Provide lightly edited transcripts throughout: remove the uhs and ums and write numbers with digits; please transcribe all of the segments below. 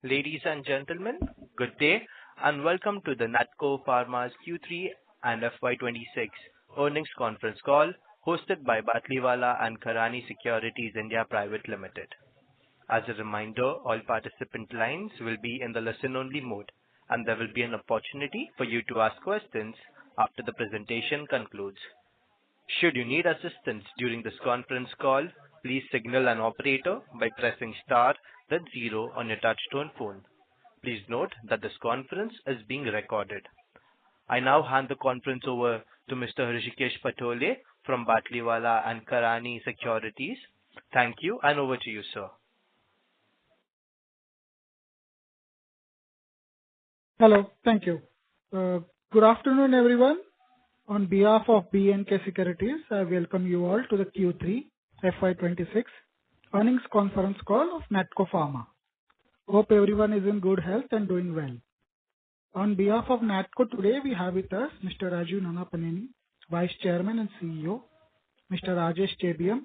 Ladies and gentlemen, good day, and welcome to the Natco Pharma's Q3 and FY26 earnings conference call, hosted by Batlivala and Karani Securities India Private Limited. As a reminder, all participant lines will be in the listen-only mode, and there will be an opportunity for you to ask questions after the presentation concludes. Should you need assistance during this conference call, please signal an operator by pressing star then zero on your touchtone phone. Please note that this conference is being recorded. I now hand the conference over to Mr. Hrishikesh Patole from Batlivala and Karani Securities. Thank you, and over to you, sir. Hello. Thank you. Good afternoon, everyone. On behalf of B&K Securities, I welcome you all to the Q3 FY26 earnings conference call of Natco Pharma. Hope everyone is in good health and doing well. On behalf of Natco today, we have with us Mr. Rajeev Nannapaneni, Vice Chairman and CEO, Mr. Rajesh Chebiyam,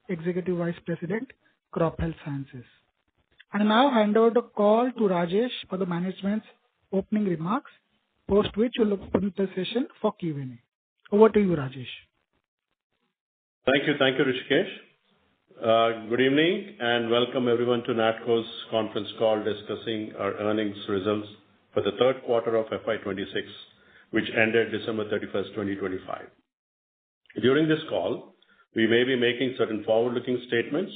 Executive Vice President, Crop Health Sciences. I now hand over the call to Rajesh for the management's opening remarks, post which we'll open the session for Q&A. Over to you, Rajesh. Thank you, Rishikesh. Good evening and welcome everyone to Natco's conference call discussing our earnings results for the third quarter of FY26, which ended December 31st, 2025. During this call, we may be making certain forward-looking statements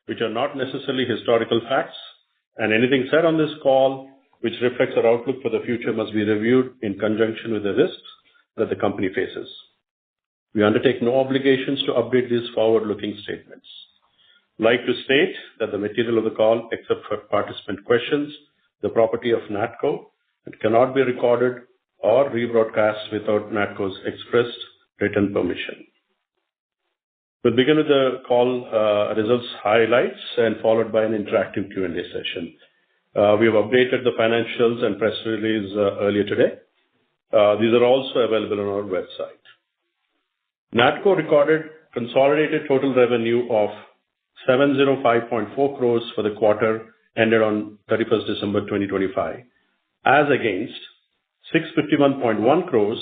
which are not necessarily historical facts, and anything said on this call which reflects our outlook for the future must be reviewed in conjunction with the risks that the company faces. We undertake no obligations to update these forward-looking statements. I'd like to state that the material of the call, except for participant questions, the property of Natco, and cannot be recorded or rebroadcast without Natco's expressed written permission. We'll begin with the call results highlights and followed by an interactive Q&A session. We have updated the financials and press release earlier today. These are also available on our website. Natco recorded consolidated total revenue of 705.4 crores for the quarter ended on 31st December 2025, as against 651.1 crores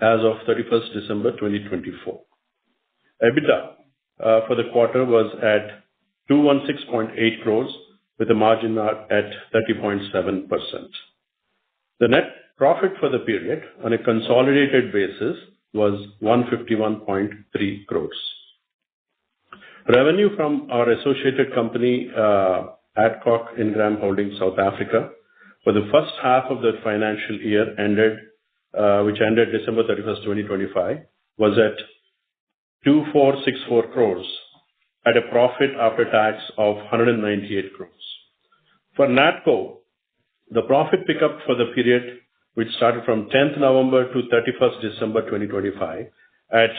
as of 31st December 2024. EBITDA for the quarter was at 216.8 crores with a margin at 30.7%. The net profit for the period on a consolidated basis was 151.3 crores. Revenue from our associated company, Adcock Ingram Holdings South Africa, for the first half of the financial year which ended December 31st, 2025, was at 2464 crores at a profit after tax of 198 crores. For Natco, the profit pickup for the period, which started from 10th November to 31st December 2025 at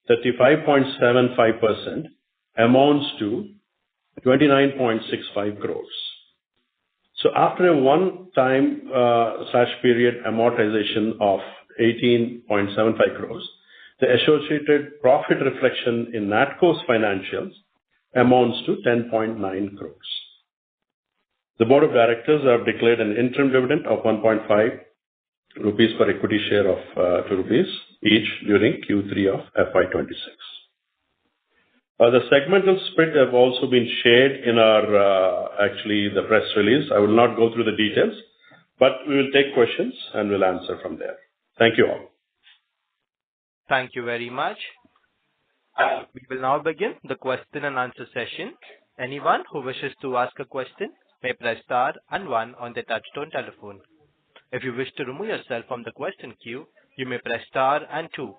35.75%, amounts to 29.65 crores. So after a one-time /period amortization of 18.75 crores, the associated profit reflection in Natco's financials amounts to 10.9 crores. The Board of Directors have declared an interim dividend of 1.5 rupees per equity share of 2 rupees each during Q3 of FY26. The segmental split have also been shared in the press release. I will not go through the details, but we will take questions and we'll answer from there. Thank you all. Thank you very much. We will now begin the question and answer session. Anyone who wishes to ask a question may press star and one on the touchtone telephone. If you wish to remove yourself from the question queue, you may press star and two.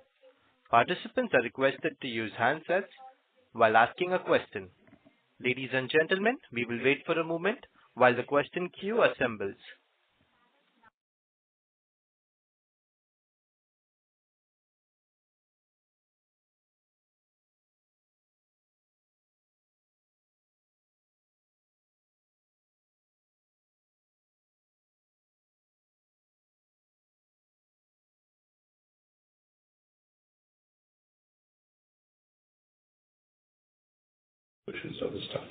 Participants are requested to use handsets while asking a question. Ladies and gentlemen, we will wait for a moment while the question queue assembles. Questions of the staff.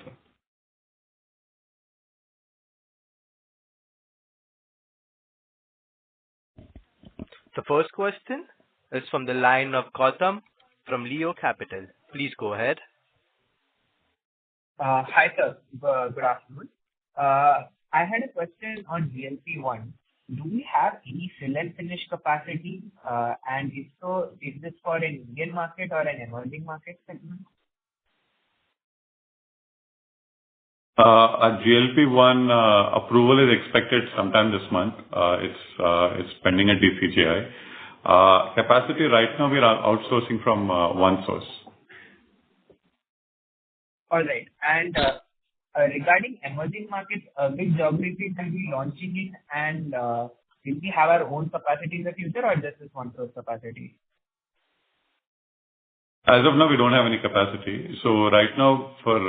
The first question is from the line of Gautam from Leo Capital. Please go ahead. Hi, sir. Good afternoon. I had a question on GLP-1. Do we have any fill and finish capacity? And if so, is this for an Indian market or an emerging market segment? A GLP-1 approval is expected sometime this month. It's pending at DCGI. Capacity right now, we are outsourcing from one source. All right. And regarding emerging markets, which geographies will be launching in, and will we have our own capacity in the future, or just this one source capacity? As of now, we don't have any capacity. So right now, for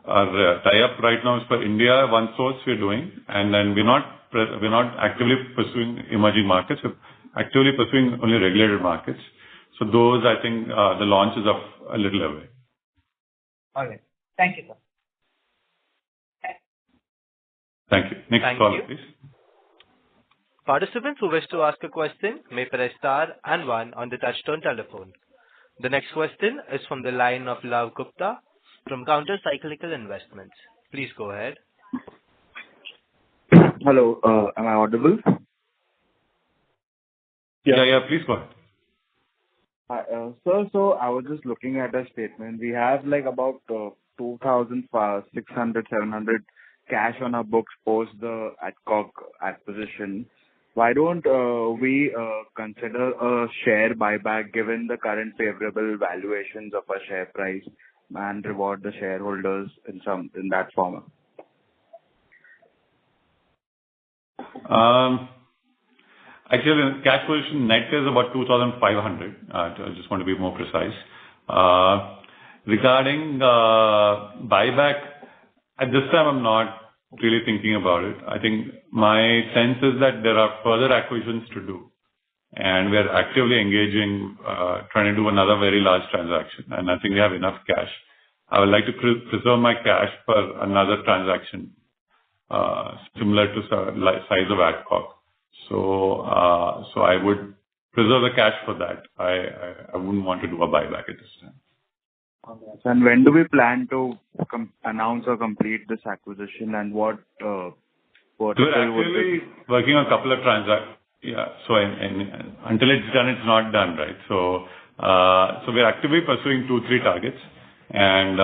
our tie-up right now is for India, one source we're doing, and then we're not actively pursuing emerging markets. We're actively pursuing only regulated markets. So those, I think, the launch is of a little away. All right. Thank you, sir. Thank you. Next caller, please. Participants who wish to ask a question may press star and one on the touchtone telephone. The next question is from the line of Lav Gupta from Counter Cyclical Investments. Please go ahead. Hello, am I audible? Yeah, please go ahead. Hi, sir, so I was just looking at a statement. We have like about 2,600, 700 cash on our books post the Adcock acquisition. Why don't we consider a share buyback given the current favorable valuations of our share price and reward the shareholders in that form? Actually, cash position net is about 2,500. I just want to be more precise. Regarding buyback, at this time, I'm not really thinking about it. I think my sense is that there are further acquisitions to do, and we are actively engaging, trying to do another very large transaction. And I think we have enough cash. I would like to preserve my cash for another transaction similar to size of Adcock. So I would preserve the cash for that. I wouldn't want to do a buyback at this time. Okay. And when do we plan to announce or complete this acquisition, and what We're actually working on a couple of transactions. Yeah. So until it's done, it's not done, right? So we're actively pursuing 2-3 targets, and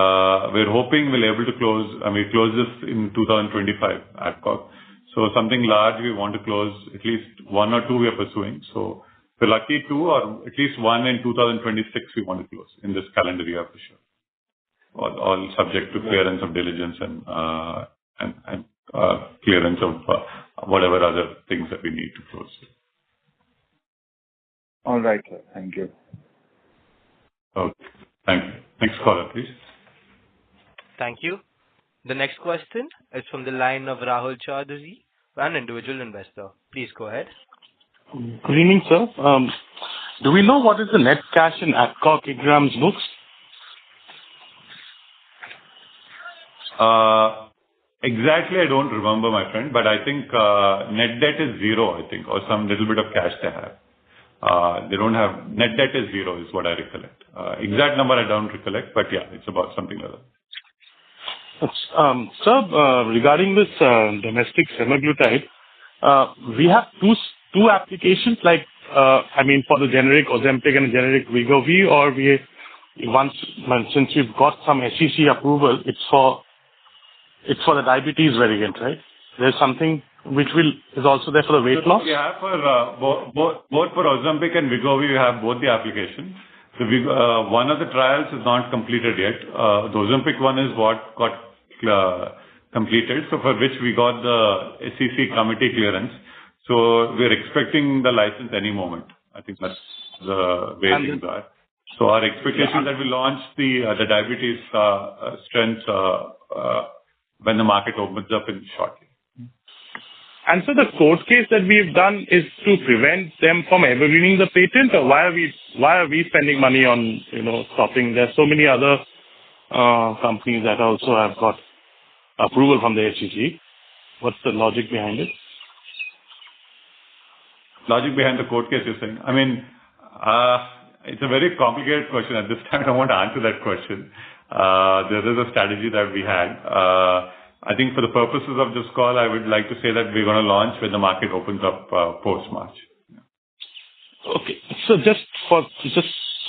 we're hoping we'll able to close. We close this in 2025 Adcock. So something large we want to close, at least 1 or 2 we are pursuing. So if we're lucky, 2 or at least 1 in 2026 we want to close in this calendar year for sure. All subject to clearance of diligence and clearance of whatever other things that we need to close. All right, sir. Thank you. Okay. Thank you. Next caller, please. Thank you. The next question is from the line of Rahul Chaudhary, an individual investor. Please go ahead. Good evening, sir. Do we know what is the net cash in Adcock Ingram's books? Exactly, I don't remember, my friend, but I think net debt is 0, I think, or some little bit of cash they have. They don't have net debt is 0 is what I recollect. Exact number I don't recollect, but yeah, it's about something like that. Sir, regarding this domestic semaglutide, we have two applications, like for the generic Ozempic and generic Wegovy, or since we've got some SEC approval, it's for the diabetes variant, right? There's something which is also there for the weight loss? We have for both for Ozempic and Wegovy, we have both the applications. One of the trials is not completed yet. The Ozempic one is what got completed, so for which we got the SEC committee clearance. So we're expecting the license any moment. I think that's the way things are. So our expectation is that we launch the diabetes strength when the market opens up in shortly. And so the court case that we've done is to prevent them from evergreening the patent, or why are we spending money on stopping? There's so many other companies that also have got approval from the SEC. What's the logic behind it? logic behind the court case you're saying? I mean, it's a very complicated question. At this time, I don't want to answer that question. There is a strategy that we had. I think for the purposes of this call, I would like to say that we're going to launch when the market opens up post-March. Okay. So just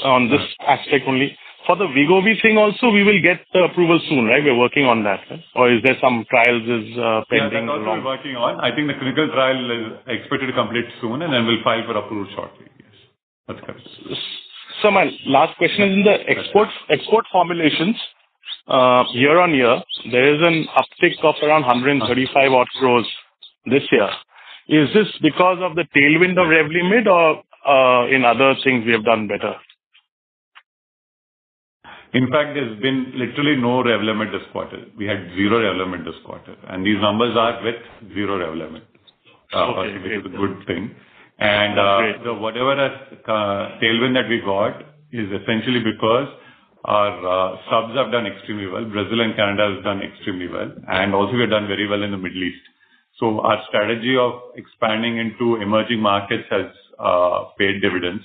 on this aspect only, for the Wegovy thing also, we will get the approval soon, right? We're working on that, right? Or is there some trials pending? Yeah, that's also we're working on. I think the clinical trial is expected to complete soon, and then we'll file for approval shortly. Yes, that's correct. So my last question is in the export formulations, year on year, there is an uptick of around 135 odd crores this year. Is this because of the tailwind of Revlimid or in other things we have done better? In fact, there's been literally no Revlimid this quarter. We had zero Revlimid this quarter, and these numbers are with zero Revlimid, which is a good thing. And whatever tailwind that we got is essentially because our subs have done extremely well. Brazil and Canada has done extremely well, and also we have done very well in the Middle East. So our strategy of expanding into emerging markets has paid dividends.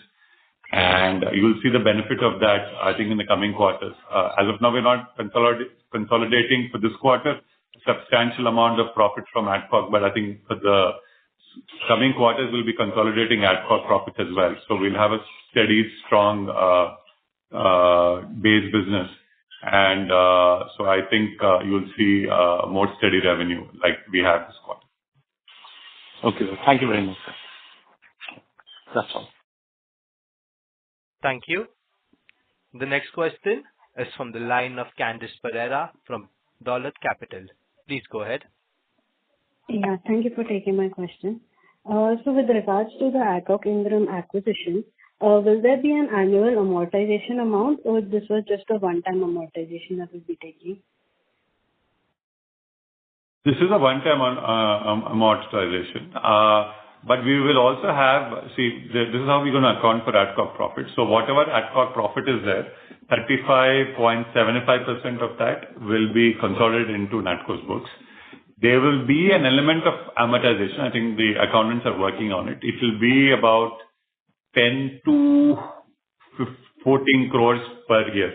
And you will see the benefit of that, I think, in the coming quarters. As of now, we're not consolidating for this quarter substantial amount of profit from Adcock, but I think for the coming quarters, we'll be consolidating Adcock profits as well. So we'll have a steady, strong base business. And so I think you'll see more steady revenue like we have this quarter. Okay. Thank you very much, sir. That's all. Thank you. The next question is from the line of Candice Pereira from Dolat Capital. Please go ahead. Yeah, thank you for taking my question. So with regards to the Adcock Ingram acquisition, will there be an annual amortization amount, or this was just a one-time amortization that we'll be taking? This is a one-time amortization. But we will also have, this is how we're going to account for Adcock profit. So whatever Adcock profit is there, 35.75% of that will be consolidated into Natco's books. There will be an element of amortization. I think the accountants are working on it. It will be about 10 to 14 crores per year.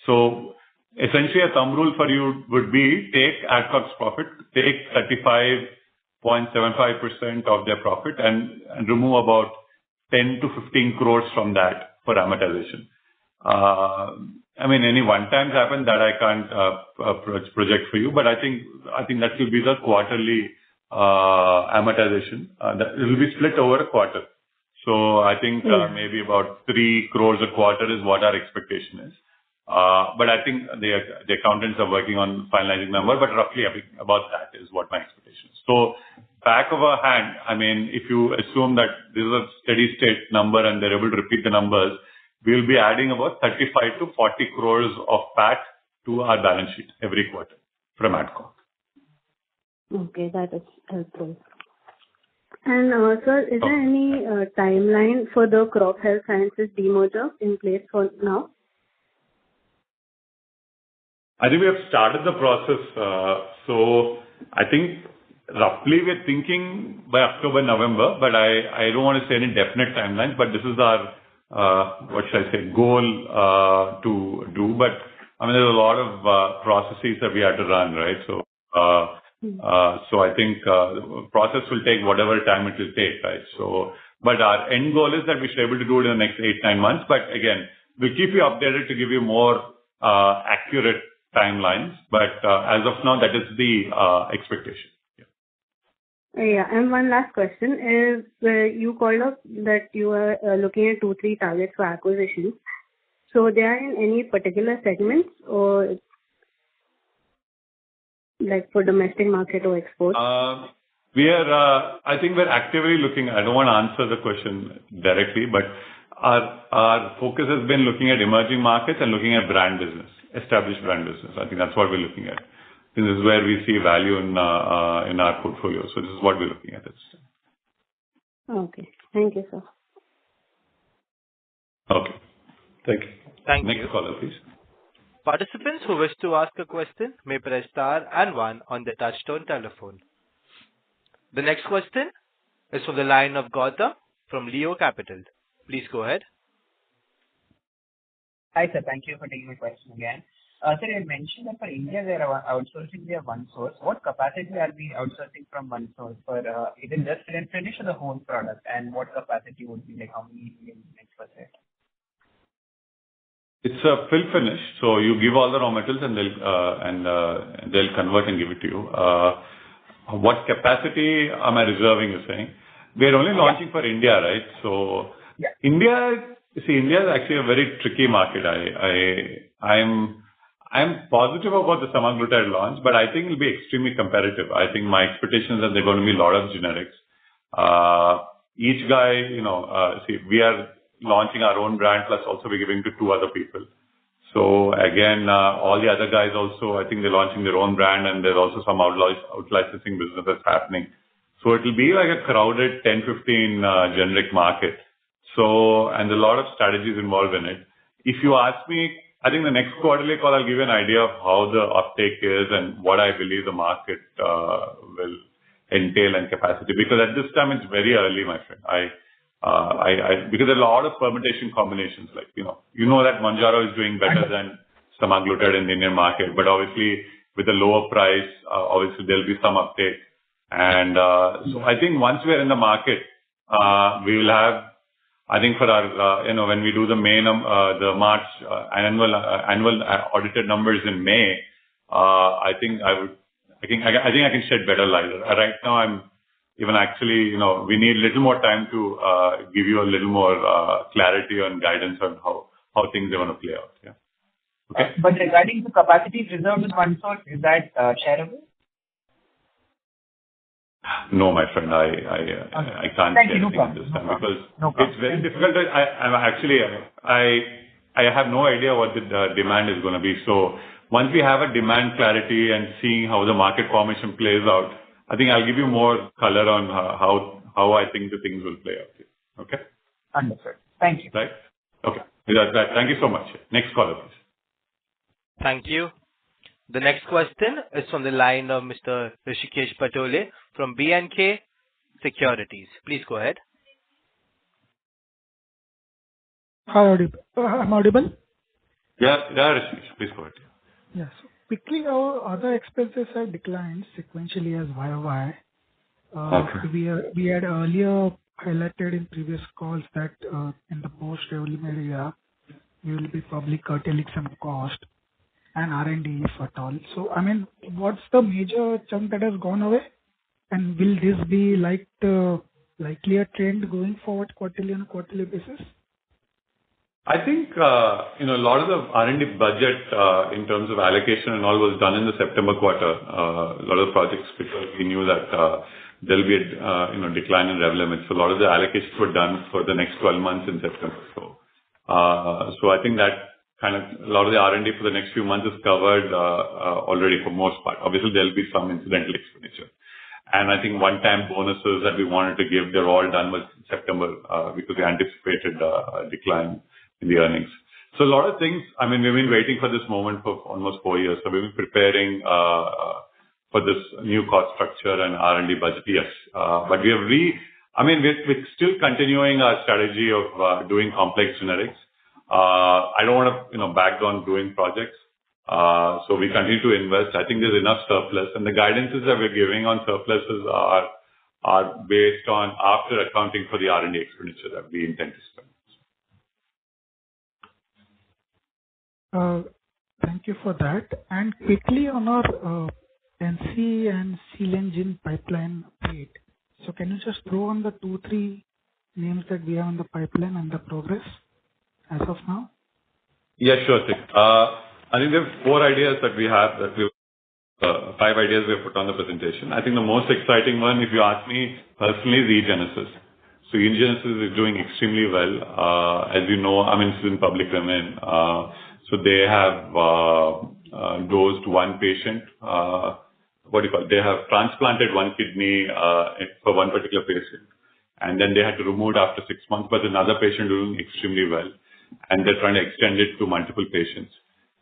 So essentially a thumb rule for you would be take Adcock's profit, take 35.75% of their profit and remove about 10 to 15 crores from that for amortization. I mean, any one-times happen that I can't project for you, but I think that will be the quarterly amortization. That it will be split over a quarter. So I think maybe about 3 crores a quarter is what our expectation is. But I think the accountants are working on finalizing number, but roughly about that is what my expectation is. So back of our hand, I mean, if you assume that this is a steady state number and they're able to repeat the numbers, we'll be adding about 35 to 40 crores of PAT to our balance sheet every quarter from Adcock. Okay, that is helpful. And sir, is there any timeline for the Crop Health Sciences demerger in place for now? I think we have started the process. So I think roughly we're thinking by October, November, but I don't want to say any definite timelines, but this is our, what should I say, goal to do. But I mean, there's a lot of processes that we have to run, right? So, so I think the process will take whatever time it will take, right? So, but our end goal is that we should be able to do it in the next 8-9 months. But again, we'll keep you updated to give you more accurate timelines. But as of now, that is the expectation. Yeah, and one last question is, you called out that you are looking at 2-3 targets for acquisitions. So they are in any particular segments or like for domestic market or export? We are, I think we're actively looking. I don't want to answer the question directly, but our focus has been looking at emerging markets and looking at brand business, established brand business. I think that's what we're looking at. This is where we see value in our portfolio. So this is what we're looking at this time. Okay. Thank you, sir. Okay. Thank you. Thank you. Next caller, please. Participants who wish to ask a question may press star and 1 on the touchtone telephone. The next question is from the line of Gautam from Leo Capital. Please go ahead. Hi, sir. Thank you for taking my question again. Sir, you mentioned that for India, we are outsourcing via one source. What capacity are we outsourcing from one source? For is it just fill and finish or the whole product? And what capacity would be, like how many units per set? It's a fill finish, so you give all the raw materials and they'll convert and give it to you. What capacity am I reserving, you're saying? We're only launching for India, right? So India is actually a very tricky market. I'm positive about the semaglutide launch, but I think it'll be extremely competitive. I think my expectation is that there are going to be a lot of generics. Each guy, we are launching our own brand, plus also we're giving to 2 other people. So again, all the other guys also, I think they're launching their own brand, and there's also some out-licensing business that's happening. So it'll be like a crowded 10-15 generic market. So, and a lot of strategies involved in it. If you ask me, I think the next quarterly call, I'll give you an idea of how the uptake is and what I believe the market will entail and capacity. Because at this time, it's very early, my friend. Because there are a lot of permutation combinations, like, you know that Mounjaro is doing better than semaglutide in the Indian market, but obviously with a lower price, obviously there'll be some uptake. And so I think once we're in the market, we will have, I think for our, when we do the the March annual audited numbers in May, I think I can shed better light. Right now, I'm even actually, we need a little more time to give you a little more clarity and guidance on how things are going to play out. Yeah. Okay. But regarding the capacity reserved with one source, is that shareable? No, my friend, I can't say anything at this time because it's very difficult. I have no idea what the demand is going to be. So once we have a demand clarity and seeing how the market formation plays out, I think I'll give you more color on how I think the things will play out here. Okay? Understood. Thank you. Right? Okay. Thank you so much. Next caller, please. Thank you. The next question is from the line of Mr. Rishikesh Patole from B&K Securities. Please go ahead. Hi, I'm audible? Yeah, Rishikesh, please go ahead. Yes. Quickly, our other expenses have declined sequentially as YOY. Okay. We had earlier highlighted in previous calls that in the post-Revlimid area, we will be probably curtailing some cost and R&D if at all. So, I mean, what's the major chunk that has gone away? And will this be like the likelier trend going forward quarterly on a quarterly basis? I think, a lot of the R&D budget in terms of allocation and all was done in the September quarter. A lot of projects, because we knew that there'll be a decline in Revlimid. So a lot of the allocations were done for the next 12 months in September. So I think that kind of a lot of the R&D for the next few months is covered already for most part. Obviously, there'll be some incidental expenditure. And I think one-time bonuses that we wanted to give, they're all done with September because we anticipated a decline in the earnings. So a lot of things, I mean, we've been waiting for this moment for almost 4 years. So we've been preparing for this new cost structure and R&D budget, yes. But we're still continuing our strategy of doing complex generics. I don't want to, back down doing projects. So we continue to invest. I think there's enough surplus, and the guidances that we're giving on surpluses are based on after accounting for the R&D expenditure that we intend to spend. Thank you for that. And quickly on our NC and seal engine pipeline update. So can you just throw on the 2-3 names that we have on the pipeline and the progress as of now? Yeah, sure thing. I think there are 4 ideas that we have 5 ideas we have put on the presentation. I think the most exciting one, if you ask me personally, is eGenesis. So eGenesis is doing extremely well. As you know, it's in public domain. So they have dosed 1 patient. They have transplanted 1 kidney for 1 particular patient. And then they had to remove it after 6 months, but another patient doing extremely well. And they're trying to extend it to multiple patients.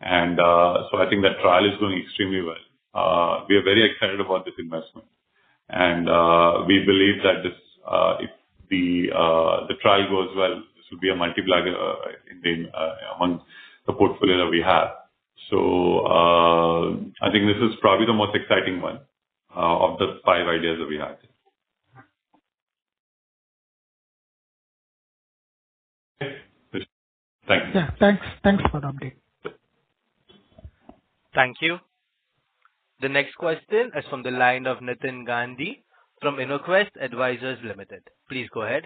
And so I think that trial is going extremely well. We are very excited about this investment. And we believe that this if the trial goes well, this will be a multi-plug among the portfolio that we have. So I think this is probably the most exciting one of the 5 ideas that we had. Thank you. Yeah, thanks for the update. Thank you. The next question is from the line of Nitin Gandhi from InnoQuest Advisors Limited. Please go ahead.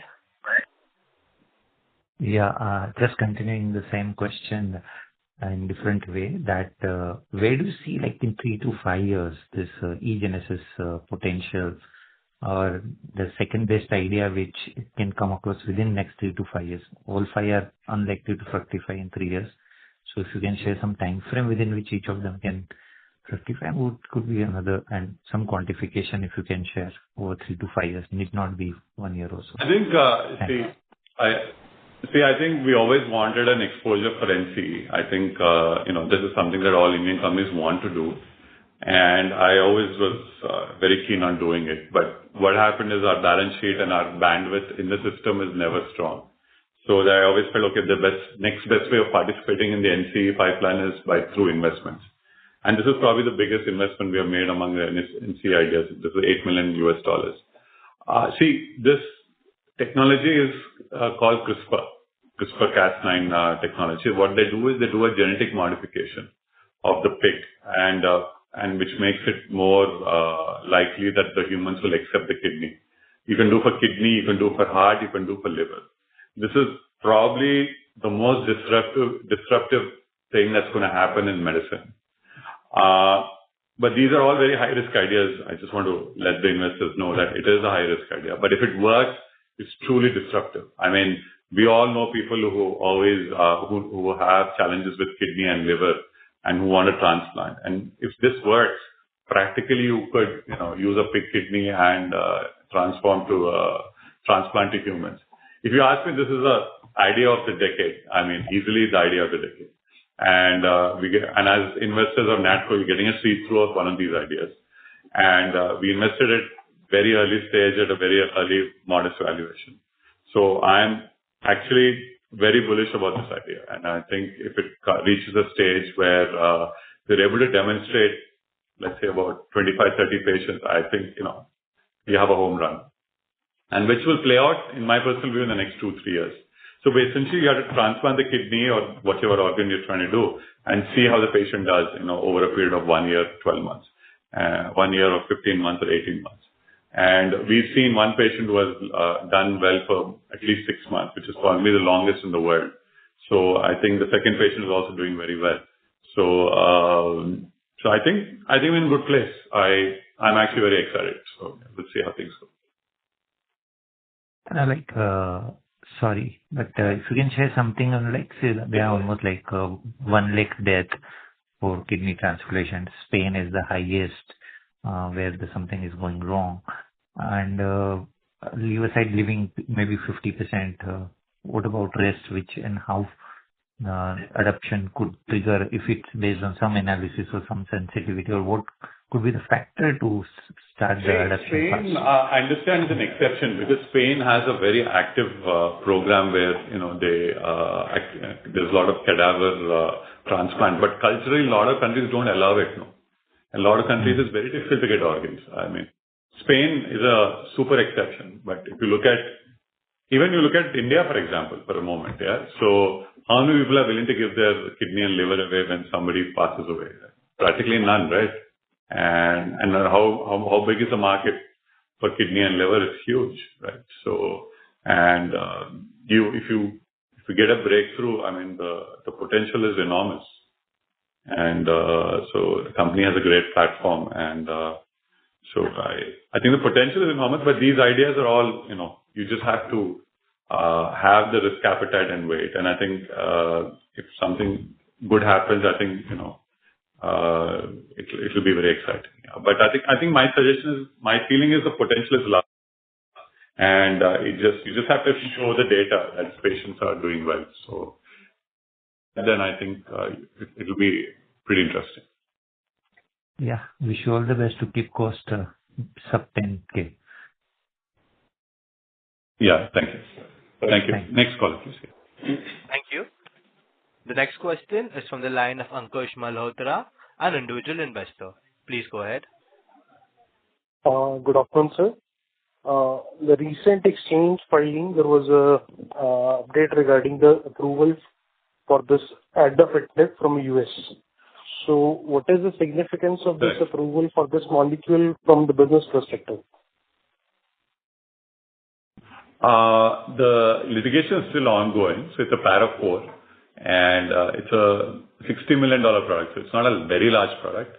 Yeah, just continuing the same question in different way, that where do you see, like, in 3 to 5 years, this e-genesis potential, or the second best idea which can come across within next 3 to 5 years? All 5 are unlikely to fructify in 3 years. So if you can share some time frame within which each of them can fructify, could be another, and some quantification if you can share over 3 to 5 years. Need not be 1 year or so. I think, I think we always wanted an exposure for NCE. I think, this is something that all Indian companies want to do. And I always was very keen on doing it. But what happened is our balance sheet and our bandwidth in the system is never strong. So I always felt, okay, the next best way of participating in the NCE pipeline is through investments. And this is probably the biggest investment we have made among the NCE ideas. This is $8 million. This technology is called CRISPR-Cas9 technology. What they do is they do a genetic modification of the pig, and which makes it more likely that the humans will accept the kidney. You can do for kidney, you can do for heart, you can do for liver. This is probably the most disruptive thing that's going to happen in medicine. But these are all very high-risk ideas. I just want to let the investors know that it is a high-risk idea. But if it works, it's truly disruptive. I mean, we all know people who always who have challenges with kidney and liver and who want a transplant. And if this works, practically you could use a pig kidney and transplant to humans. If you ask me, this is the idea of the decade. I mean, easily the idea of the decade. And as investors of Natco, you're getting a see-through of one of these ideas. And we invested at very early stage at a very early modest valuation. So I'm actually very bullish about this idea. And I think if it reaches a stage where we're able to demonstrate, let's say about 25, 30 patients, I think, we have a home run. And which will play out, in my personal view, in the next 2-3 years. So essentially, you have to transplant the kidney or whatever organ you're trying to do and see how the patient does, over a period of 1 year, 12 months, 1 year or 15 months or 18 months. And we've seen one patient who has done well for at least 6 months, which is probably the longest in the world. So I think the second patient is also doing very well. So I think we're in a good place. I'm actually very excited. So let's see how things go. Sorry, but if you can share something on, say, they are almost 1 lakh death for kidney transplantation. Spain is the highest where something is going wrong. And leave aside living maybe 50%. What about rest, and how adoption could trigger, if it's based on some analysis or some sensitivity, or what could be the factor to start the adoption? Spain, I understand, is an exception because Spain has a very active program where there's a lot of cadaver transplant, but culturally a lot of countries don't allow it. No, a lot of countries it's very difficult to get organs. I mean, Spain is a super exception, but if you look at India, for example, for a moment, so how many people are willing to give their kidney and liver away when somebody passes away? Practically none, right? And how big is the market for kidney and liver? It's huge, right? So, and if you get a breakthrough, I mean, the potential is enormous. And so the company has a great platform, and so I think the potential is enormous. But these ideas are all, you just have to have the risk appetite and wait. And I think if something good happens, I think it will be very exciting. Yeah. But I think my feeling is the potential is large, and you just have to show the data that patients are doing well. So then I think it will be pretty interesting. Yeah, wish you all the best to keep cost sub 10K. Yeah. Thank you. Thank you. Thanks. Next caller, please. Thank you. The next question is from the line of Ankush Malhotra, an individual investor. Please go ahead. Good afternoon, sir. The recent exchange filing, there was a update regarding the approvals for this Adafetnib from US. So what is the significance of this approval for this molecule from the business perspective? The litigation is still ongoing, so it's a Para 4, and it's a $60 million product, so it's not a very large product.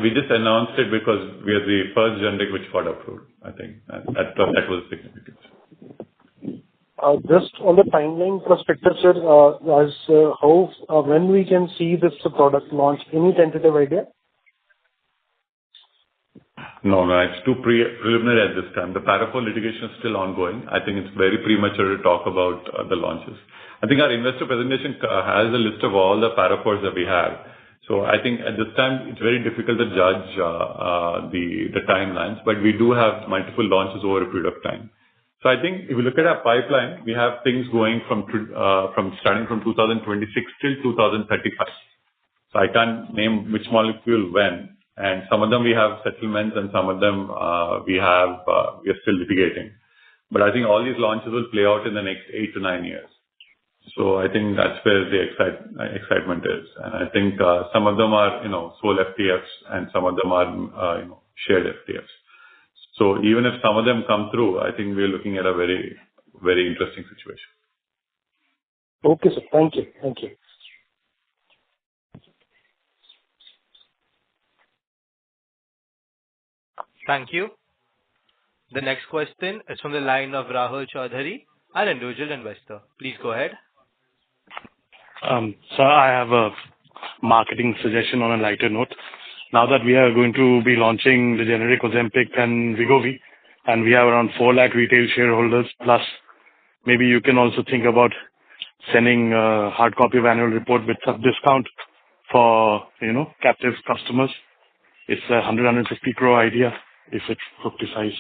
We just announced it because we are the first generic which got approved, I think. That was significant. Just on the timeline perspective, sir, when we can see this product launch, any tentative idea? No, it's too preliminary at this time. The Para 4 litigation is still ongoing. I think it's very premature to talk about the launches. I think our investor presentation has a list of all the Para 4s that we have. So I think at this time, it's very difficult to judge the timelines, but we do have multiple launches over a period of time. So I think if you look at our pipeline, we have things going from starting from 2026 till 2035. So I can't name which molecule when, and some of them we have settlements, and some of them we are still litigating. But I think all these launches will play out in the next 8 to 9 years. So I think that's where the excitement is. And I think some of them are, sole FTFs, and some of them are, shared FTFs. So even if some of them come through, I think we're looking at a very, very interesting situation. Okay, sir. Thank you. Thank you. Thank you. The next question is from the line of Rahul Chaudhary, an individual investor. Please go ahead. Sir, I have a marketing suggestion on a lighter note. Now that we are going to be launching the generic Ozempic and Wegovy, and we have around 4 lakh retail shareholders, plus maybe you can also think about sending a hard copy of annual report with some discount for, captive customers. It's a 150 crore idea if it's fructifies.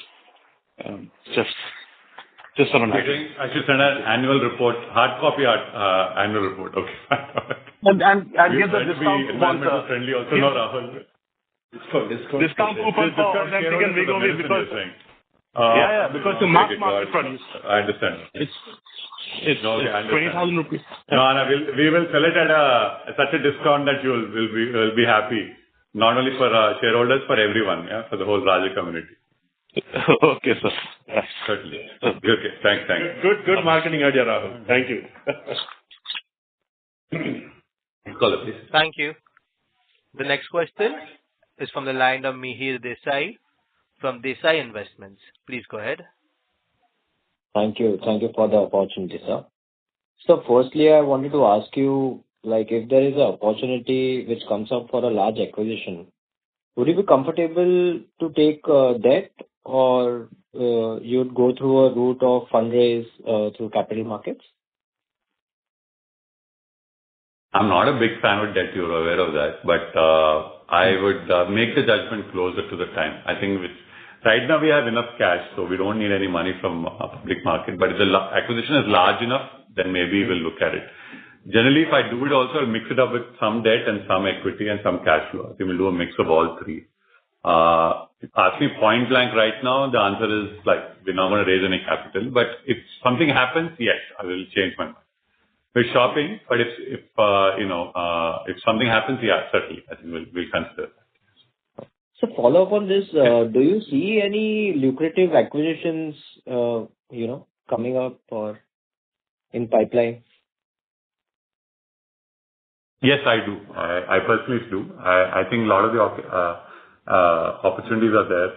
Just on an idea. I should send an annual report, hard copy annual report. Okay. And get the discount coupon. Friendly also, no, Rahul. Discount coupon for Ozempic and Wegovy because because the mass market produce. I understand. It's 20,000 rupees. No, we will sell it at such a discount that you will be happy. Not only for shareholders, for everyone, for the whole Raja community. Okay, sir. Certainly. Okay, thanks. Good marketing idea, Rahul. Thank you. Caller, please. Thank you. The next question is from the line of Mihir Desai from Desai Investments. Please go ahead. Thank you. Thank you for the opportunity, sir. So firstly, I wanted to ask you, if there is an opportunity which comes up for a large acquisition, would you be comfortable to take debt, or you'd go through a route of fundraise through capital markets? I'm not a big fan of debt, you're aware of that, but I would make the judgment closer to the time. I think right now we have enough cash, so we don't need any money from public market. But if the acquisition is large enough, then maybe we'll look at it. Generally, if I do it also, I'll mix it up with some debt and some equity and some cash flow. I think we'll do a mix of all three. Ask me point blank right now, the answer is we're not going to raise any capital. But if something happens, yes, I will change my mind. We're shopping, but if something happens, certainly, I think we'll consider that. So follow up on this, do you see any lucrative acquisitions, coming up or in pipeline? Yes, I do. I personally do. I think a lot of the opportunities are there,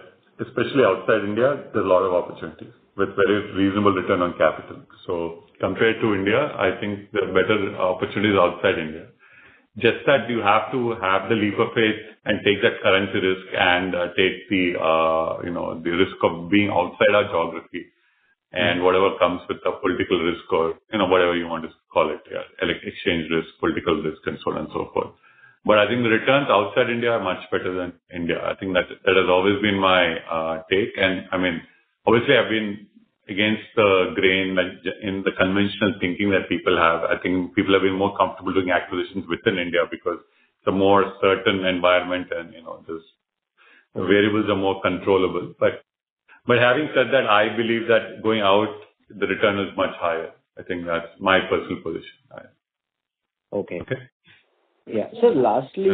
especially outside India. There's a lot of opportunities with very reasonable return on capital. So compared to India, I think there are better opportunities outside India. Just that you have to have the leap of faith and take that currency risk and take the the risk of being outside our geography and whatever comes with the political risk or whatever you want to call it, like exchange risk, political risk, and so on and so forth. But I think the returns outside India are much better than India. I think that has always been my take. And I mean, obviously, I've been against the grain, like in the conventional thinking that people have. I think people have been more comfortable doing acquisitions within India because it's a more certain environment and, the variables are more controllable. But having said that, I believe that going out, the return is much higher. I think that's my personal position. Okay. Okay. Yeah. So lastly,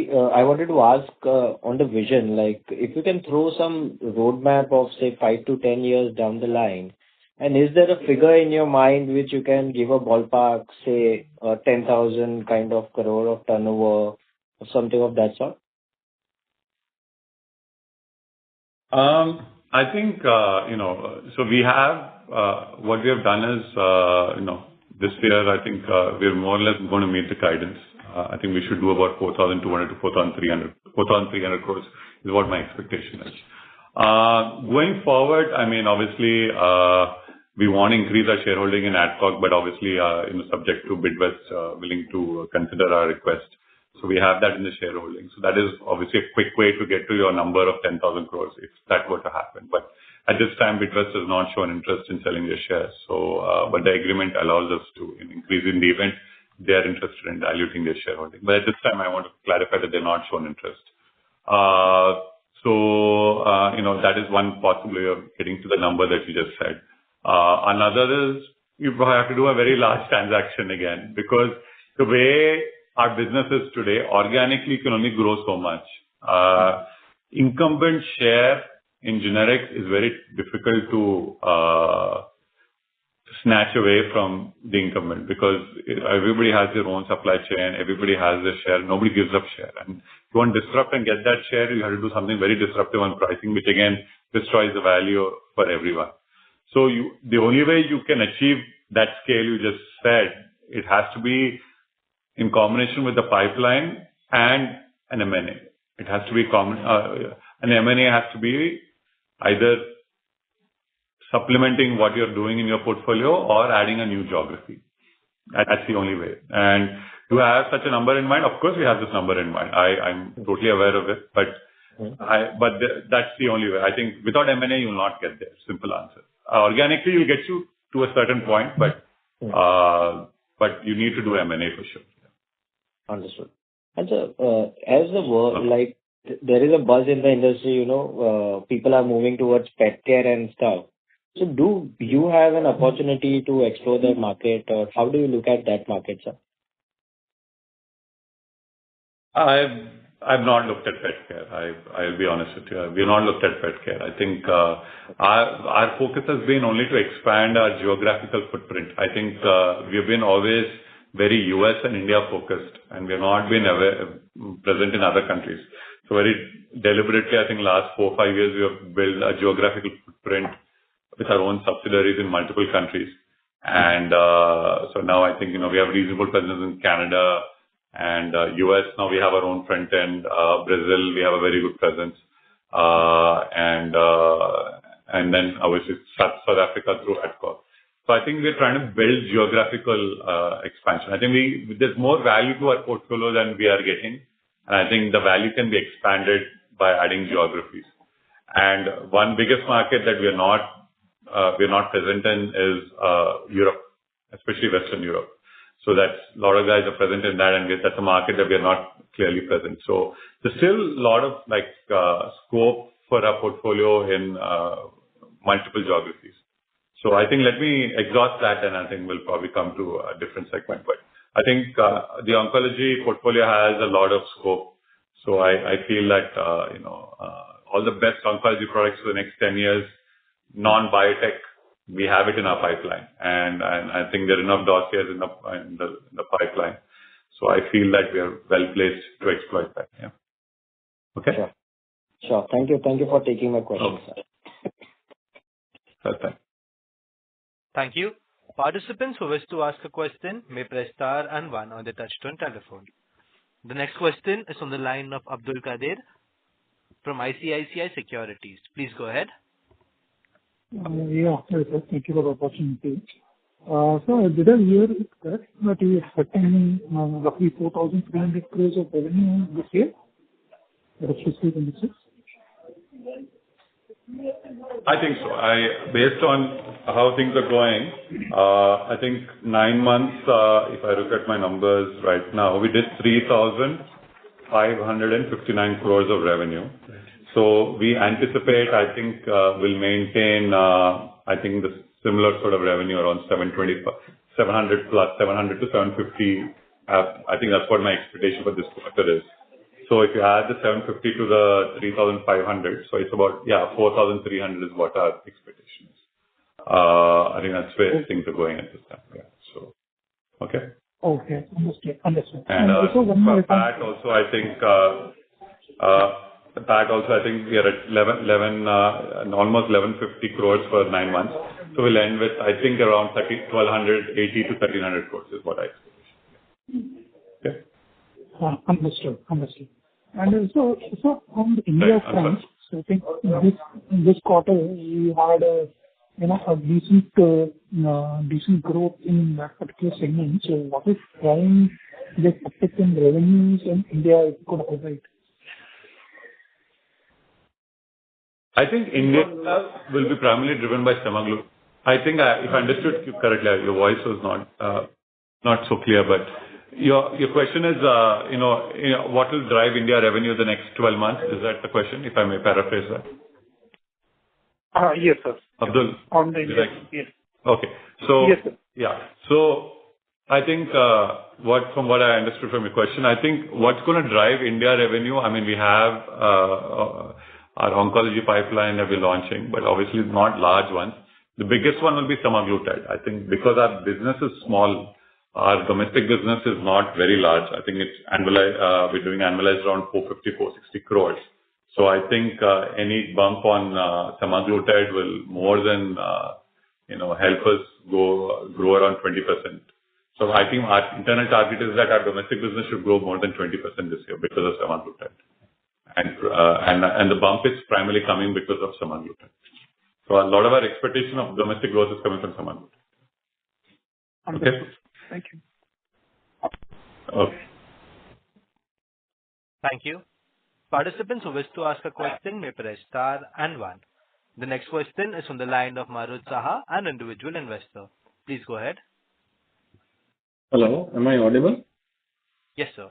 I wanted to ask on the vision, like if you can throw some roadmap of say 5 to 10 years down the line, and is there a figure in your mind which you can give a ballpark, say 10,000 kind of crore of turnover or something of that sort? I think, so we have, what we have done is, this year, I think, we're more or less going to meet the guidance. I think we should do about 4,200 to 4,300 crores is what my expectation is. Going forward, I mean, obviously, we want to increase our shareholding in Adcock, but obviously, subject to Bidvest willing to consider our request. So we have that in the shareholding. So that is obviously a quick way to get to your number of 10,000 crores if that were to happen. But at this time, Bidvest has not shown interest in selling their shares. So, but the agreement allows us to increase in the event they are interested in diluting their shareholding. But at this time, I want to clarify that they're not shown interest. That is one possible way of getting to the number that you just said. Another is you have to do a very large transaction again, because the way our business is today, organically can only grow so much. Incumbent share in generics is very difficult to snatch away from the incumbent because everybody has their own supply chain, everybody has their share, nobody gives up share. And if you want to disrupt and get that share, you have to do something very disruptive on pricing, which again destroys the value for everyone. So the only way you can achieve that scale you just said, it has to be in combination with the pipeline and an M&A. It has to be an M&A has to be either supplementing what you're doing in your portfolio or adding a new geography. That's the only way. And to have such a number in mind, of course we have this number in mind. I'm totally aware of it, but that's the only way. I think without M&A, you will not get there. Simple answer. Organically, you'll get you to a certain point, but you need to do M&A for sure. Understood. And so, as the world, like, there is a buzz in the industry, people are moving towards pet care and stuff. So do you have an opportunity to explore that market, or how do you look at that market, sir? I've not looked at pet care. I'll be honest with you. We've not looked at pet care. I think our focus has been only to expand our geographical footprint. I think we have been always very US and India focused, and we have not been present in other countries. So very deliberately, I think last 4 or 5 years, we have built a geographical footprint with our own subsidiaries in multiple countries. And so now I think, we have reasonable presence in Canada and US. Now we have our own front end. Brazil, we have a very good presence. And then obviously South Africa through Adcock. So I think we're trying to build geographical expansion. I think there's more value to our portfolio than we are getting. And I think the value can be expanded by adding geographies. And one biggest market that we're not present in is Europe, especially Western Europe. So that's a lot of guys are present in that, and that's a market that we are not clearly present. So there's still a lot of scope for our portfolio in multiple geographies. So I think let me exhaust that, and I think we'll probably come to a different segment. But I think the oncology portfolio has a lot of scope. So I feel that all the best oncology products for the next 10 years, non-biotech, we have it in our pipeline, and I think there are enough dossiers in the pipeline. So I feel that we are well placed to exploit that. Yeah. Okay. Sure. Thank you for taking my question, sir. Thanks. Thank you. Participants who wish to ask a question may press star and 1 on the touchtone telephone. The next question is on the line of Abdul Kader from ICICI Securities. Please go ahead. Yeah, thank you for the opportunity. So did I hear it correct that you are expecting roughly 4,300 crores of revenue this year? That is fiscal 26? I think so. Based on how things are going, I think 9 months, if I look at my numbers right now, we did 3,559 crores of revenue. So we anticipate, I think, we'll maintain, I think the similar sort of revenue around 700 plus, 700 to 750. I think that's what my expectation for this quarter is. So if you add the 750 to the 3,500, so it's about, 4,300 is what our expectation is. I think that's where things are going at this time. Yeah. So, okay. Okay. Understood. And also one more PAT also, I think, we are at 11, almost 1,150 crores for 9 months. So we'll end with, I think, around 1,280 to 1,300 crores is what I expect. Okay. Understood. And also, on the India front, so I think this quarter we had a decent growth in that particular segment. So what is driving the uptick in revenues in India, if you could highlight? I think India will be primarily driven by semaglutide. I think if I understood you correctly, your voice was not so clear, but your question is, what will drive India revenue the next 12 months? Is that the question, if I may paraphrase that? Yes, sir. Abdul? On the India, yes. Okay. So, yes, sir. Yeah. So, I think, from what I understood from your question, I think what's going to drive India revenue, I mean, we have our oncology pipeline that we're launching, but obviously not large ones. The biggest one will be semaglutide. I think because our business is small, our domestic business is not very large. I think it's we're doing annualized around 450, 460 crores. So I think any bump on semaglutide will more than help us grow around 20%. So I think our internal target is that our domestic business should grow more than 20% this year because of semaglutide. And the bump is primarily coming because of semaglutide. So a lot of our expectation of domestic growth is coming from semaglutide. Okay. Thank you. Okay. Thank you. Participants who wish to ask a question may press star and 1. The next question is from the line of Marut Saha, an individual investor. Please go ahead. Hello, am I audible? Yes, sir.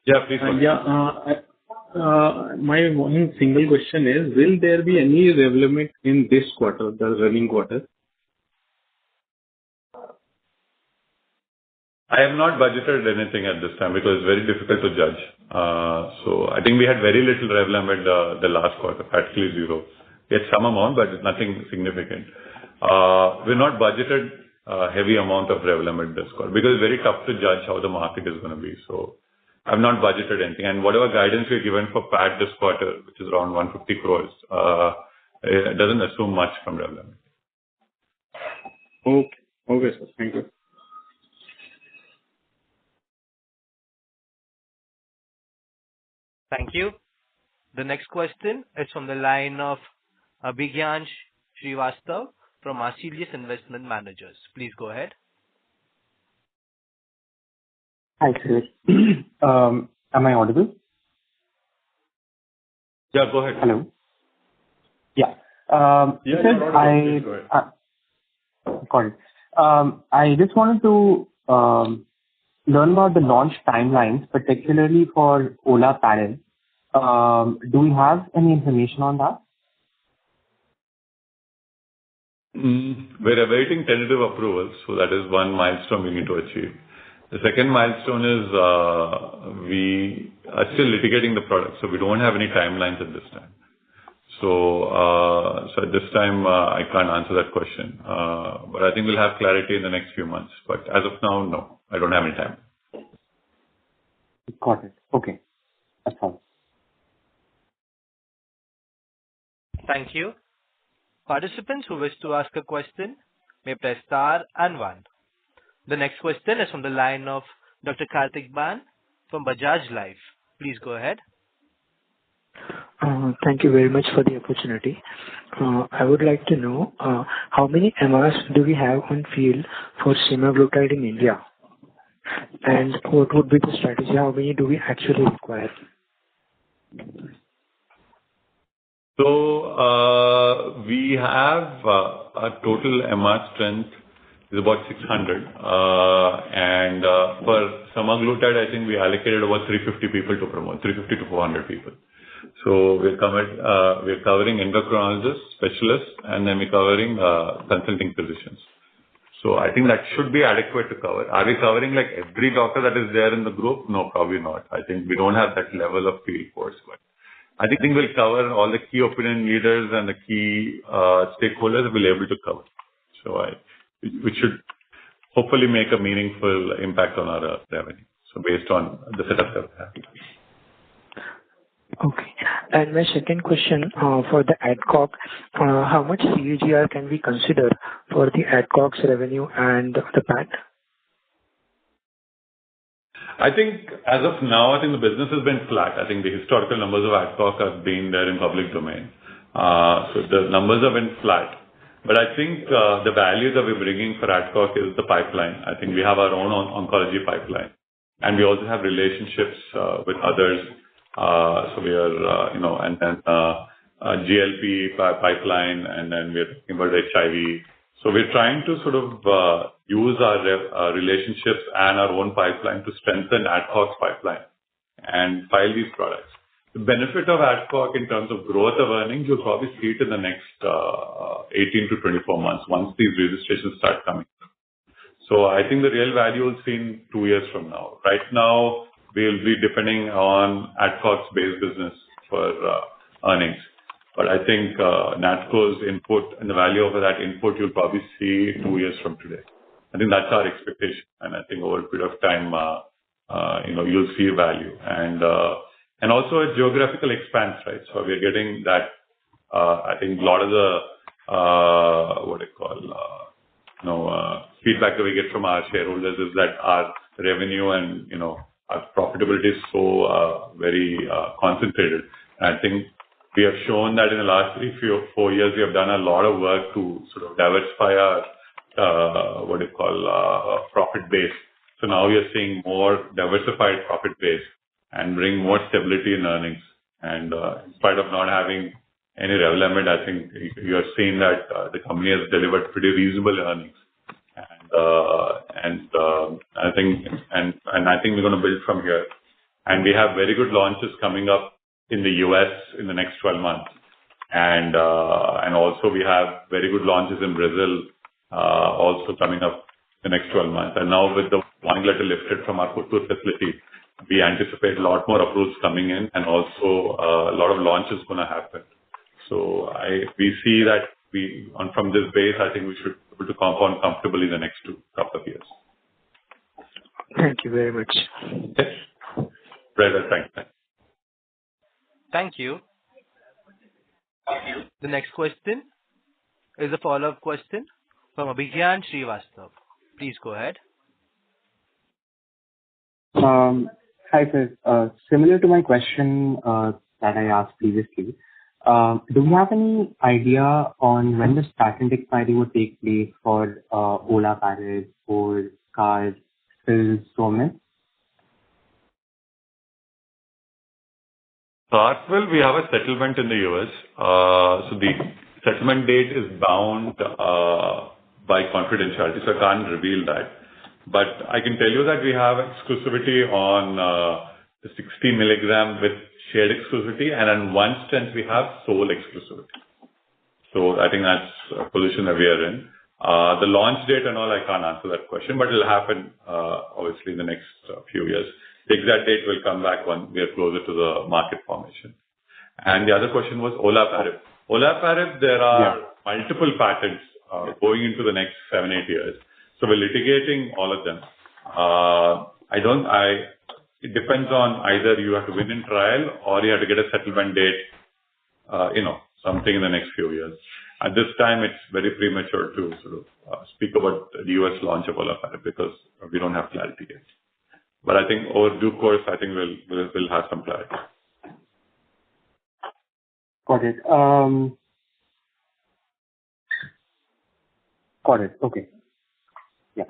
Yeah, please go ahead. My one single question is, will there be any Revlimid in this quarter, the running quarter? I have not budgeted anything at this time because it's very difficult to judge. So I think we had very little Revlimid the last quarter, practically zero. We had some amount, but nothing significant. We're not budgeted a heavy amount of Revlimid this quarter because it's very tough to judge how the market is going to be. So I've not budgeted anything. And whatever guidance we're given for PAT this quarter, which is around 150 crores, it doesn't assume much from Revlimid. Okay, sir. Thank you. Thank you. The next question is from the line of Abhigyan Srivastav from Arcelius Investment Managers. Please go ahead. Hi, sir. Am I audible? Yeah, go ahead. Hello. Yeah. Yeah, sir, got it. I just wanted to learn about the launch timelines, particularly for olaparib. Do we have any information on that? We're awaiting tentative approval, so that is one milestone we need to achieve. The second milestone is we are still litigating the product, so we don't have any timelines at this time. So at this time, I can't answer that question. But I think we'll have clarity in the next few months. But as of now, no, I don't have any time. Got it. Okay. That's all. Thank you. Participants who wish to ask a question may press star and 1. The next question is from the line of Dr. Karthik Ban from Bajaj Life. Please go ahead. Thank you very much for the opportunity. I would like to know how many MRs do we have on field for semaglutide in India? And what would be the strategy? How many do we actually require? So we have a total MR strength is about 600. And for semaglutide, I think we allocated about 350 people to promote, 350 to 400 people. So we're covering endocrinologists, specialists, and then we're covering consulting physicians. So I think that should be adequate to cover. Are we covering like every doctor that is there in the group? No, probably not. I think we don't have that level of field force, but I think we'll cover all the key opinion leaders and the key stakeholders we'll be able to cover. So we should hopefully make a meaningful impact on our revenue. So based on the setup that we have. Okay. And my second question for the Adcock, how much CAGR can we consider for the Adcock's revenue and the PAT? I think as of now, I think the business has been flat. I think the historical numbers of Adcock have been there in public domain. So the numbers have been flat. But I think the value that we're bringing for Adcock is the pipeline. I think we have our own oncology pipeline. And we also have relationships with others. So we are, and then GLP pipeline, and then we're talking about HIV. So we're trying to sort of use our relationships and our own pipeline to strengthen Adcock's pipeline and file these products. The benefit of Adcock in terms of growth of earnings, you'll probably see it in the next 18 to 24 months once these registrations start coming. So I think the real value will see in 2 years from now. Right now, we'll be depending on Adcock's base business for earnings. But I think Natco's input and the value of that input you'll probably see 2 years from today. I think that's our expectation. And I think over a period of time, you'll see value. And also a geographical expanse, right? So we're getting that, I think a lot of the, feedback that we get from our shareholders is that our revenue and, our profitability is so very concentrated. And I think we have shown that in the last 4 years, we have done a lot of work to sort of diversify our, profit base. So now we are seeing more diversified profit base and bring more stability in earnings. And in spite of not having any Revlimid, I think you are seeing that the company has delivered pretty reasonable earnings. And I think we're going to build from here. And we have very good launches coming up in the US in the next 12 months. And also we have very good launches in Brazil also coming up the next 12 months. And now with the warning letter lifted from our Puttur facility, we anticipate a lot more approvals coming in and also a lot of launches going to happen. So we see that from this base, I think we should be able to compound comfortably in the next couple of years. Thank you very much. Yes. Brother, thank you. Thank you. The next question is a follow-up question from Abhigyan Srivastav. Please go ahead. Hi, sir. Similar to my question that I asked previously, do you have any idea on when the patent expiry would take place for olaparib or Cars, Pills, Somin? Cartwell, we have a settlement in the US. So the settlement date is bound by confidentiality, so I can't reveal that. But I can tell you that we have exclusivity on the 60 milligram with shared exclusivity, and on one strength we have sole exclusivity. So I think that's a position that we are in. The launch date and all, I can't answer that question, but it'll happen obviously in the next few years. The exact date will come back when we are closer to the market formation. And the other question was olaparib. Olaparib, there are multiple patents going into the next 7-8 years. So we're litigating all of them. It depends on either you have to win in trial or you have to get a settlement date, something in the next few years. At this time, it's very premature to sort of speak about the US launch of olaparib because we don't have clarity yet. But I think over due course, I think we'll have some clarity. Got it. Got it. Okay. Yeah.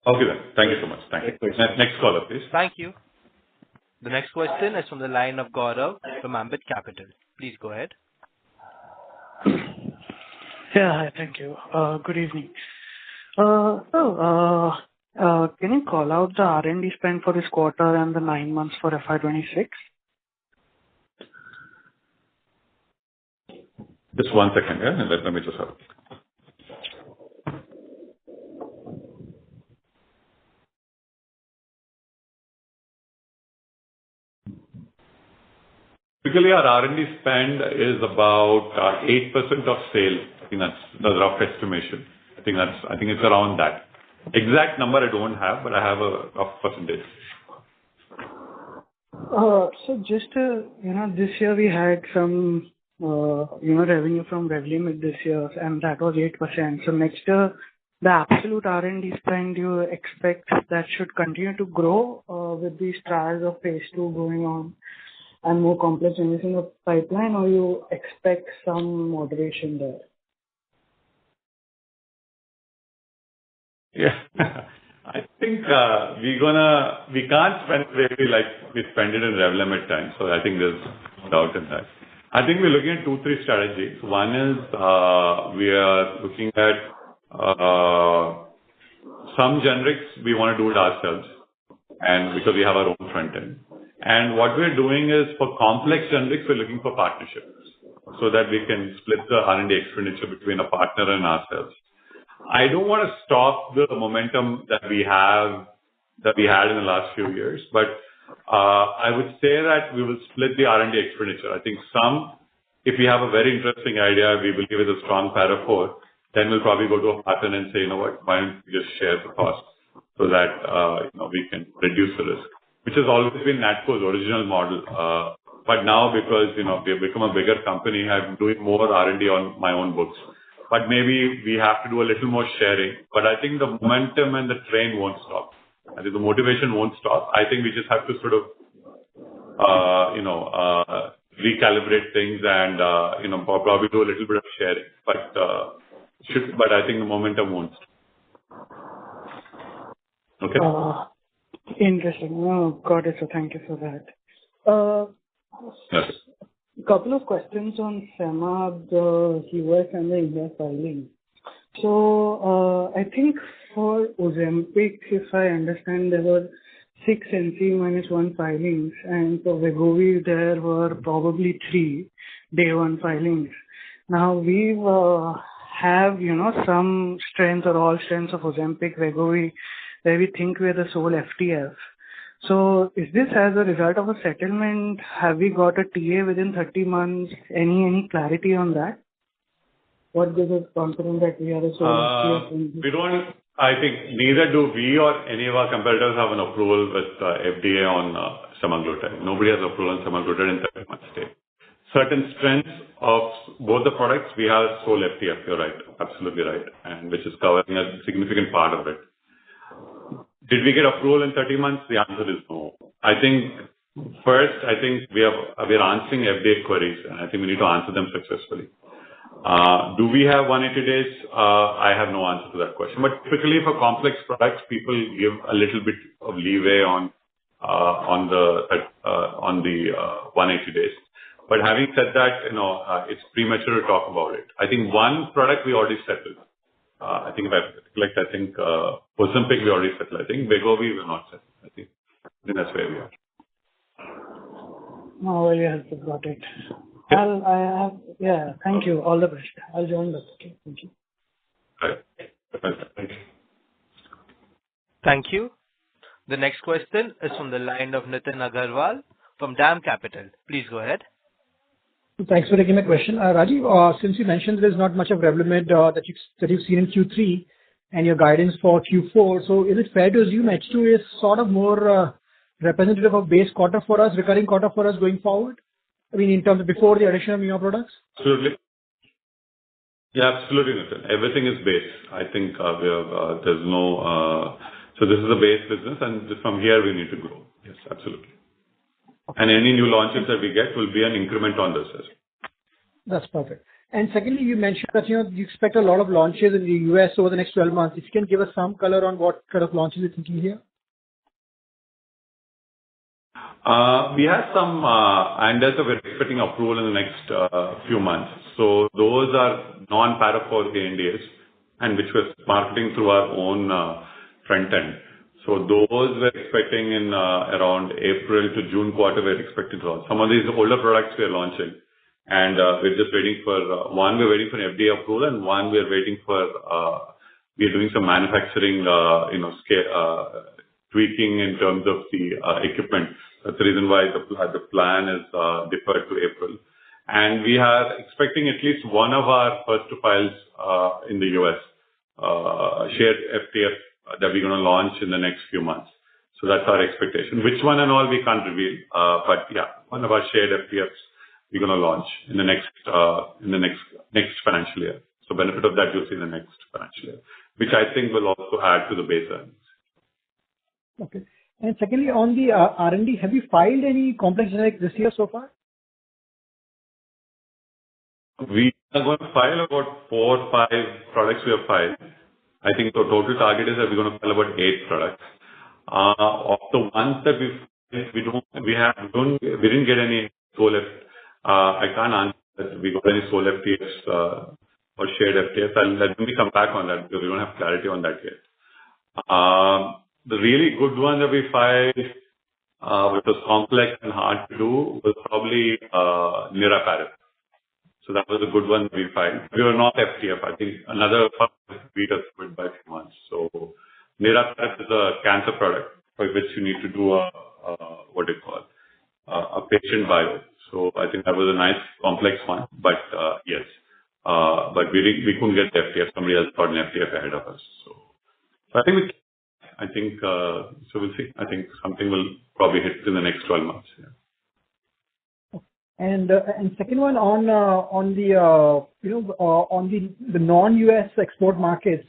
Okay then. Thank you so much. Thank you. Next caller, please. Thank you. The next question is from the line of Gaurav from Ambit Capital. Please go ahead. Yeah, hi. Thank you. Good evening. Can you call out the R&D spend for this quarter and the 9 months for FY26? Just 1 second, yeah? Let me just have it. Typically, our R&D spend is about 8% of sales. I think that's the rough estimation. I think it's around that. Exact number I don't have, but I have a rough percentage. So just, this year we had some, revenue from Revlimid this year, and that was 8%. So next year, the absolute R&D spend, you expect that should continue to grow with these trials of phase 2 going on and more complex generics in the pipeline, or you expect some moderation there? Yeah. I think we can't spend really like we spend it in Revlimid time. So I think there's no doubt in that. I think we're looking at 2-3 strategies. One is we are looking at some generics we want to do it ourselves, and because we have our own front end. And what we're doing is for complex generics, we're looking for partnerships so that we can split the R&D expenditure between a partner and ourselves. I don't want to stop the momentum that we had in the last few years, but I would say that we will split the R&D expenditure. I think if we have a very interesting idea, we believe it's a strong parafor, then we'll probably go to a partner and say, you know what, why don't we just share the cost so that we can reduce the risk, which has always been Natco's original model. But now because we have become a bigger company, I'm doing more R&D on my own books. But maybe we have to do a little more sharing. But I think the momentum and the train won't stop. I think the motivation won't stop. I think we just have to sort of, recalibrate things and, probably do a little bit of sharing. But I think the momentum won't stop. Okay. Interesting. No, got it. So thank you for that. Yes. Couple of questions on SEMA, the US and the India filing. So I think for Ozempic, if I understand, there were 6 NC-1 filings, and for Wegovy there were probably 3 day 1 filings. Now we have some strengths or all strengths of Ozempic, Wegovy, where we think we're the sole FTF. So is this as a result of a settlement? Have we got a TA within 30 months? Any clarity on that? What gives us confidence that we are the sole FTF? I think neither do we or any of our competitors have an approval with FDA on semaglutide. Nobody has approval on semaglutide in 30 months state. Certain strengths of both the products, we have sole FTF, you're right, absolutely right, and which is covering a significant part of it. Did we get approval in 30 months? The answer is no. I think we are answering FDA queries, and I think we need to answer them successfully. Do we have 180 days? I have no answer to that question. But typically for complex products, people give a little bit of leeway on the 180 days. But having said that, it's premature to talk about it. I think one product we already settled. I think Ozempic we already settled. I think Wegovy we're not settled. I think that's where we are. Oh, yes, got it. Thank you. All the best. I'll join the okay. Thank you. Right. Thank you. Thank you. The next question is from the line of Nitin Agarwal from DAM Capital. Please go ahead. Thanks for taking my question. Rajiv, since you mentioned there's not much of Revlimid that you've seen in Q3 and your guidance for Q4, so is it fair to assume H2 is sort of more representative of base quarter for us, recurring quarter for us going forward? I mean, in terms of before the addition of newer products? Absolutely. Yeah, absolutely, Nitin. Everything is base. I think there's no... So this is a base business, and from here we need to grow. Yes, absolutely. And any new launches that we get will be an increment on this as well. That's perfect. And secondly, you mentioned that you expect a lot of launches in the US over the next 12 months. If you can give us some color on what kind of launches you're thinking here? We have some ANDAs that we're expecting approval in the next few months. So those are non-Para IV ANDAs, and which we're marketing through our own front end. So those we're expecting in around April to June quarter, we're expecting to launch. Some of these older products we are launching, and we're just waiting for one, we're waiting for an FDA approval, and one we're waiting for, we're doing some manufacturing, scale, tweaking in terms of the equipment. That's the reason why the plan is deferred to April. And we are expecting at least one of our first to files in the US, shared FTF that we're going to launch in the next few months. So that's our expectation. Which one and all we can't reveal, but yeah, one of our shared FTFs we're going to launch in the next financial year. So benefit of that you'll see in the next financial year, which I think will also add to the base earnings. Okay. And secondly, on the R&D, have you filed any complex generic this year so far? We are going to file about 4 or 5 products we have filed. I think the total target is that we're going to file about 8 products. Of the ones that we didn't get any sole F. I can't answer that we got any sole FTFs or shared FTFs. Let me come back on that because we don't have clarity on that yet. The really good one that we filed, which was complex and hard to do, was probably niraparib. So that was a good one we filed. We were not FTF. I think another beat us by a few months. So niraparib is a cancer product for which you need to do a patient bio. So I think that was a nice complex one. But yes, but we couldn't get the FTF. Somebody else got an FTF ahead of us. So I think so we'll see. I think something will probably hit in the next 12 months. Yeah. And second one on the non-US export markets,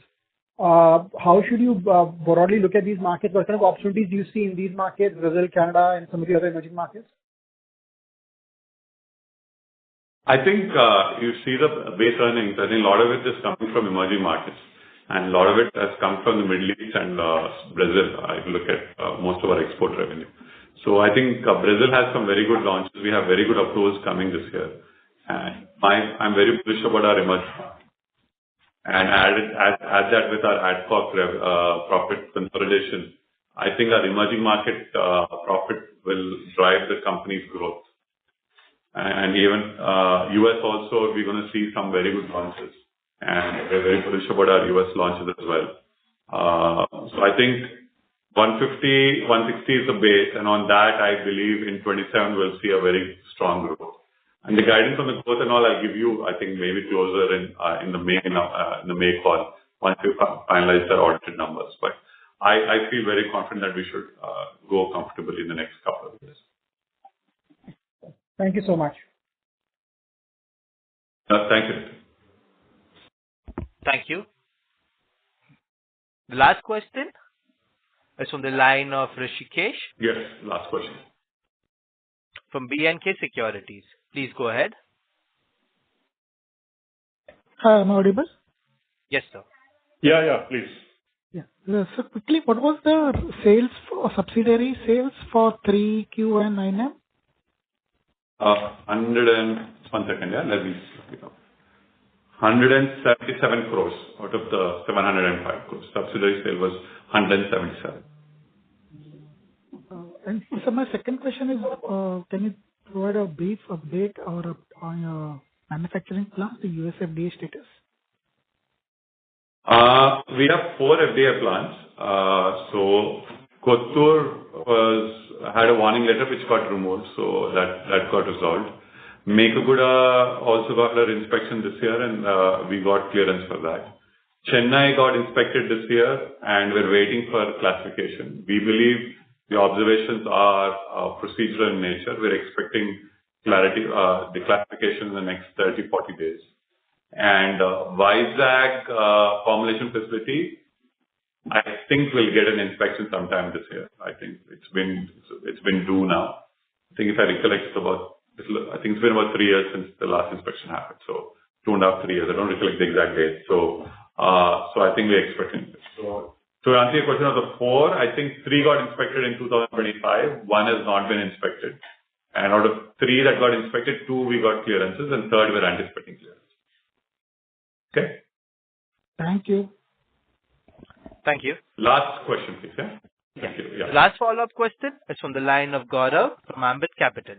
how should you broadly look at these markets? What kind of opportunities do you see in these markets, Brazil, Canada, and some of the other emerging markets? I think you see the base earnings. I think a lot of it is coming from emerging markets. And a lot of it has come from the Middle East and Brazil. If you look at most of our export revenue. So I think Brazil has some very good launches. We have very good approvals coming this year. And I'm very bullish about our emerging market. And add that with our Adcock profit consolidation. I think our emerging market profit will drive the company's growth. And even US also, we're going to see some very good launches. And we're very bullish about our US launches as well. So I think 150, 160 is the base, and on that, I believe in 27 we'll see a very strong growth. And the guidance on the growth and all I'll give you, I think maybe closer in the May call once we finalize the audited numbers. But I feel very confident that we should go comfortably in the next couple of years. Thank you so much. Thank you. Thank you. The last question is from the line of Rishikesh. Yes, last question. From BNK Securities. Please go ahead. Hi, am I audible? Yes, sir. Yeah, please. Yeah. So quickly, what was the sales for subsidiary sales for 3Q and 9M? 1 second, yeah. Let me look it up. 177 crores out of the 705 crores. Subsidiary sale was 177. And so my second question is, can you provide a brief update on your manufacturing plans, the US FDA status? We have 4 FDA plants. So Kothur had a warning letter which got removed, so that got resolved. Mekaguda also got their inspection this year, and we got clearance for that. Chennai got inspected this year, and we're waiting for classification. We believe the observations are procedural in nature. We're expecting clarity, the classification in the next 30-40 days. And Vizag formulation facility, I think we'll get an inspection sometime this year. I think it's been due now. I think if I recollect, I think it's been about 3 years since the last inspection happened. So 2.5, 3 years. I don't recollect the exact date. So I think we're expecting it. So To answer your question of the 4, I think 3 got inspected in 2025. 1 has not been inspected. And out of 3 that got inspected, 2 we got clearances and 3rd we're anticipating clearance. Okay? Thank you. Thank you. Last question, please. Yeah? Thank you. Yeah. The last follow-up question is from the line of Gaurav from Ambit Capital.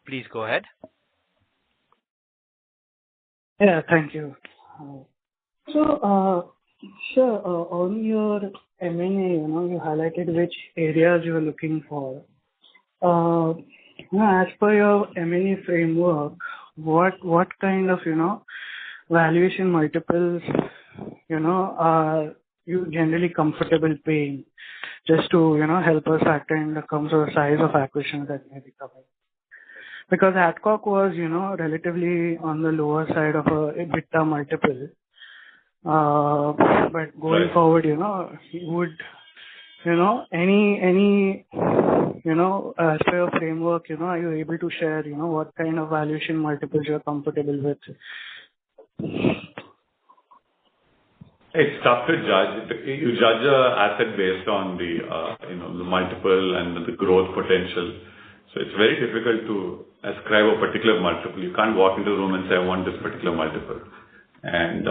Please go ahead. Yeah, thank you. So, sir, on your M&A, you highlighted which areas you are looking for. As per your M&A framework, what kind of, valuation multiples, are you generally comfortable paying, just to, help us factor in the terms of the size of acquisitions that may be covered? Because Adcock was, relatively on the lower side of a EBITDA multiple. But going forward, would, any, as per your framework, are you able to share, what kind of valuation multiples you're comfortable with? It's tough to judge. You judge an asset based on the, the multiple and the growth potential. So it's very difficult to ascribe a particular multiple. You can't walk into the room and say, I want this particular multiple. And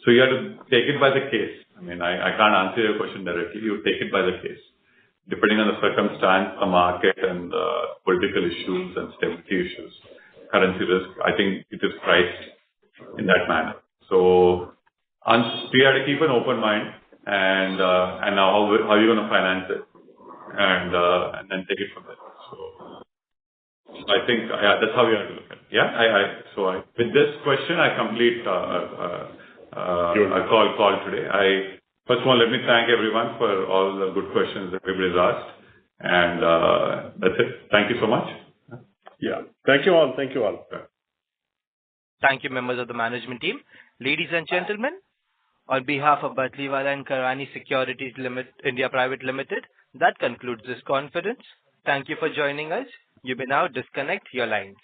so you have to take it by the case. I mean, I can't answer your question directly. You take it by the case. Depending on the circumstance, the market and the political issues and stability issues, currency risk, I think it is priced in that manner. So we have to keep an open mind and now how are you going to finance it and then take it from there. So I think that's how we have to look at it. Yeah. With this question, I complete a call today. First of all, let me thank everyone for all the good questions that everybody's asked, and that's it. Thank you so much. Yeah. Thank you all. Thank you all. Thank you, members of the management team. Ladies and gentlemen, on behalf of Batlivala and Karani Securities India Private Limited, that concludes this conference. Thank you for joining us. You may now disconnect your lines.